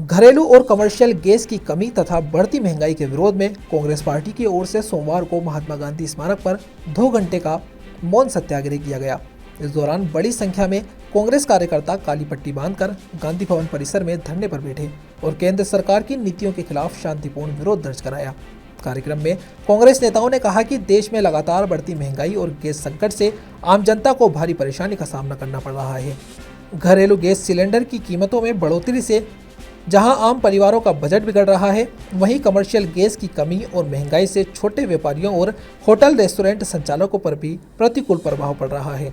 घरेलू और commercial gas की कमी तथा बढ़ती महंगाई के विरोध में कांग्रेस पार्टी की ओर से सोमवार को महात्मा गांधी स्मारक पर 2 घंटे का मौन सत्याग्रह किया गया। इस दौरान बड़ी संख्या में कांग्रेस कार्यकर्ता काली पट्टी बांधकर गांधी भवन परिसर में धरने पर बैठे और केंद्र सरकार की नीतियों के खिलाफ शांतिपूर्ण विरोध दर्ज कराया। कार्यक्रम में कांग्रेस नेताओं ने कहा कि देश में लगातार बढ़ती महंगाई और गैस संकट से आम जनता को भारी परेशानी का सामना करना पड़ रहा है। घरेलू गैस सिलेंडर की कीमतों में बढ़ोतरी से जहां आम परिवारों का बजट बिगड़ रहा है, वहीं कमर्शियल गैस की कमी और महंगाई से छोटे व्यापारियों और होटल रेस्टोरेंट संचालकों पर भी प्रतिकूल प्रभाव पड़ रहा है।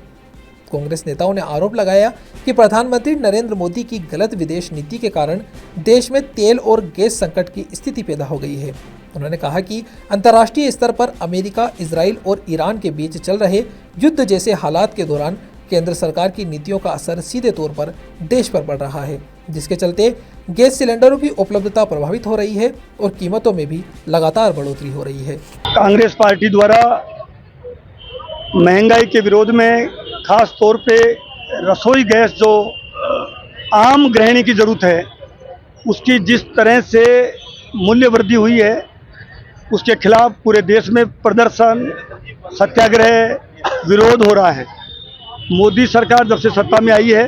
कांग्रेस नेताओं ने आरोप लगाया कि प्रधानमंत्री नरेंद्र मोदी की गलत विदेश नीति के कारण देश में तेल और गैस संकट की स्थिति पैदा हो गई है। उन्होंने कहा कि अंतर्राष्ट्रीय स्तर पर अमेरिका, इजराइल और ईरान के बीच चल रहे युद्ध जैसे हालात के दौरान केंद्र सरकार की नीतियों का असर सीधे तौर पर देश पर पड़ रहा है, जिसके चलते गैस सिलेंडरों की उपलब्धता प्रभावित हो रही है और कीमतों में भी लगातार बढ़ोतरी हो रही है। कांग्रेस पार्टी द्वारा महंगाई के विरोध में खास तौर पे रसोई गैस जो आम गृहिणी की ज़रूरत है, उसकी जिस तरह से मूल्य वृद्धि हुई है, उसके खिलाफ पूरे देश में प्रदर्शन, सत्याग्रह, विरोध हो रहा है। मोदी सरकार जब से सत्ता में आई है,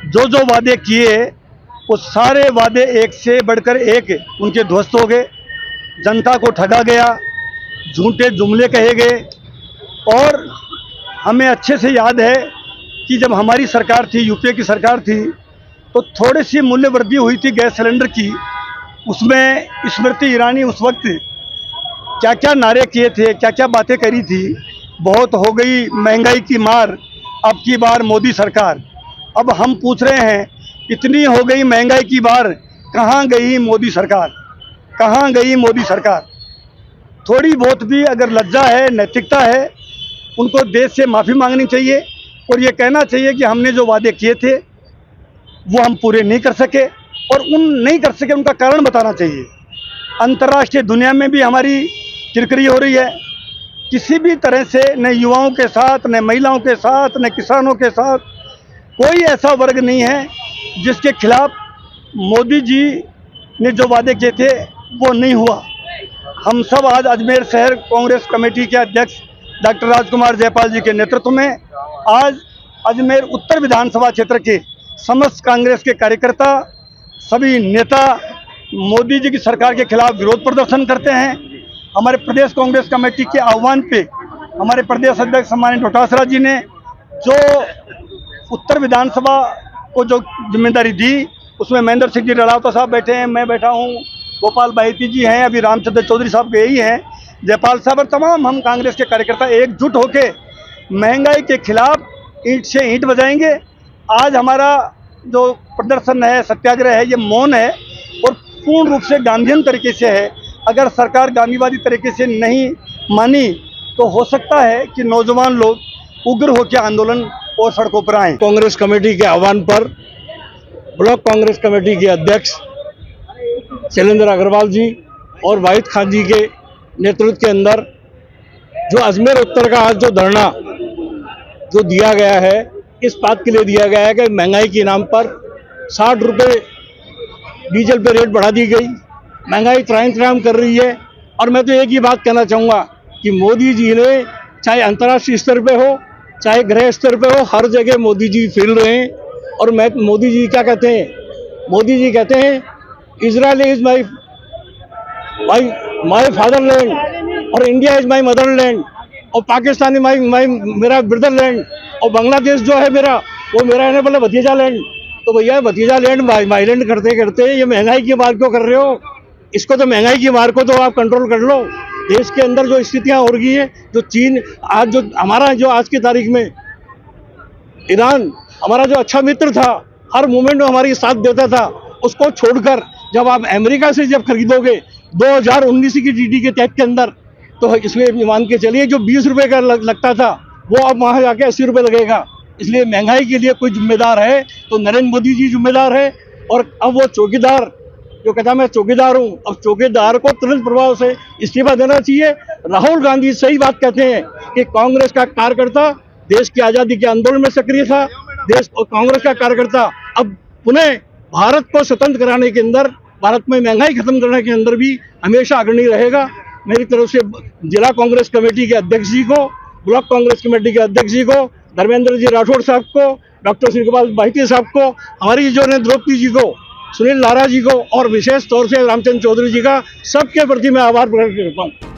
जो जो वादे किए वो सारे वादे एक से बढ़कर एक उनके ध्वस्त हो गए। जनता को ठगा गया, झूठे जुमले कहे गए। और हमें अच्छे से याद है कि जब हमारी सरकार थी, यूपीए की सरकार थी, तो थोड़ी सी मूल्य वृद्धि हुई थी गैस सिलेंडर की। उसमें स्मृति ईरानी उस वक्त क्या क्या नारे किए थे, क्या क्या बातें करी थी। बहुत हो गई महंगाई की मार, अब की बार मोदी सरकार। अब हम पूछ रहे हैं, इतनी हो गई महंगाई की बार, कहाँ गई मोदी सरकार, कहाँ गई मोदी सरकार। थोड़ी बहुत भी अगर लज्जा है, नैतिकता है, उनको देश से माफ़ी मांगनी चाहिए और ये कहना चाहिए कि हमने जो वादे किए थे वो हम पूरे नहीं कर सके, और नहीं कर सके उनका कारण बताना चाहिए। अंतर्राष्ट्रीय दुनिया में भी हमारी किरकिरी हो रही है। किसी भी तरह से न युवाओं के साथ, न महिलाओं के साथ, न किसानों के साथ कोई ऐसा वर्ग नहीं है जिसके खिलाफ मोदी जी ने जो वादे किए थे वो नहीं हुआ। हम सब आज अजमेर शहर कांग्रेस कमेटी के अध्यक्ष डॉक्टर राजकुमार जयपाल जी के नेतृत्व में आज अजमेर उत्तर विधानसभा क्षेत्र के समस्त कांग्रेस के कार्यकर्ता, सभी नेता मोदी जी की सरकार के खिलाफ विरोध प्रदर्शन करते हैं। हमारे प्रदेश कांग्रेस कमेटी के आह्वान पे हमारे प्रदेश अध्यक्ष सम्मानित डोटासरा जी ने जो उत्तर विधानसभा को जो जिम्मेदारी दी, उसमें महेंद्र सिंह जी रलावता साहब बैठे हैं, मैं बैठा हूँ, गोपाल बाहिती जी हैं, अभी रामचंद्र चौधरी साहब गए ही हैं, जयपाल साहब और तमाम हम कांग्रेस के कार्यकर्ता एकजुट होकर महंगाई के खिलाफ ईंट से ईंट बजाएंगे। आज हमारा जो प्रदर्शन है, सत्याग्रह है, ये मौन है और पूर्ण रूप से गांधीयन तरीके से है। अगर सरकार गांधीवादी तरीके से नहीं मानी तो हो सकता है कि नौजवान लोग उग्र होकर आंदोलन और सड़कों पर आए। कांग्रेस कमेटी के आह्वान पर ब्लॉक कांग्रेस कमेटी के अध्यक्ष शैलेंद्र अग्रवाल जी और वाहिद खान जी के नेतृत्व के अंदर जो अजमेर उत्तर का आज जो धरना जो दिया गया है, इस बात के लिए दिया गया है कि महंगाई के नाम पर 60 रुपये डीजल पे रेट बढ़ा दी गई, महंगाई त्राम कर रही है। और मैं तो एक ही बात कहना चाहूँगा कि मोदी जी ने, चाहे अंतर्राष्ट्रीय स्तर पे हो, चाहे गृह स्तर पे हो, हर जगह मोदी जी फैल रहे हैं। और मोदी जी क्या कहते हैं? मोदी जी कहते हैं इजराइल इज माई फादरलैंड और इंडिया इज माई मदरलैंड और पाकिस्तान इज मेरा ब्रदरलैंड और बांग्लादेश जो है मेरा, वो मेरा है बोले भतीजा लैंड। तो भैया भतीजा लैंड माइलैंड करते करते ये महंगाई की मार क्यों कर रहे हो? इसको तो महंगाई की मार को तो आप कंट्रोल कर लो। देश के अंदर जो स्थितियां हो रही है, जो चीन आज जो हमारा जो आज की तारीख में ईरान हमारा जो अच्छा मित्र था, हर मोमेंट में हमारी साथ देता था, उसको छोड़कर जब आप अमेरिका से जब खरीदोगे 2019 की जीडी के तहत के अंदर, तो इसमें मान के चलिए जो 20 रुपये का लगता था वो अब वहाँ जाके 80 रुपये लगेगा। इसलिए महंगाई के लिए कोई जिम्मेदार है तो नरेंद्र मोदी जी जिम्मेदार है। और अब वो चौकीदार जो कहता मैं चौकीदार हूँ, अब चौकीदार को तुरंत प्रभाव से इस्तीफा देना चाहिए। राहुल गांधी सही बात कहते हैं कि कांग्रेस का कार्यकर्ता देश की आज़ादी के आंदोलन में सक्रिय था, देश और कांग्रेस का कार्यकर्ता अब पुनः भारत को स्वतंत्र कराने के अंदर, भारत में महंगाई खत्म करने के अंदर भी हमेशा अग्रणी रहेगा। मेरी तरफ से जिला कांग्रेस कमेटी के अध्यक्ष जी को, ब्लॉक कांग्रेस कमेटी के अध्यक्ष जी को, धर्मेंद्र जी राठौड़ साहब को, डॉक्टर श्री गोपाल भाईटी साहब को, हमारी जो ने द्रौपदी जी को, सुनील लारा जी को और विशेष तौर से रामचंद्र चौधरी जी का सबके प्रति मैं आभार प्रकट करता हूँ।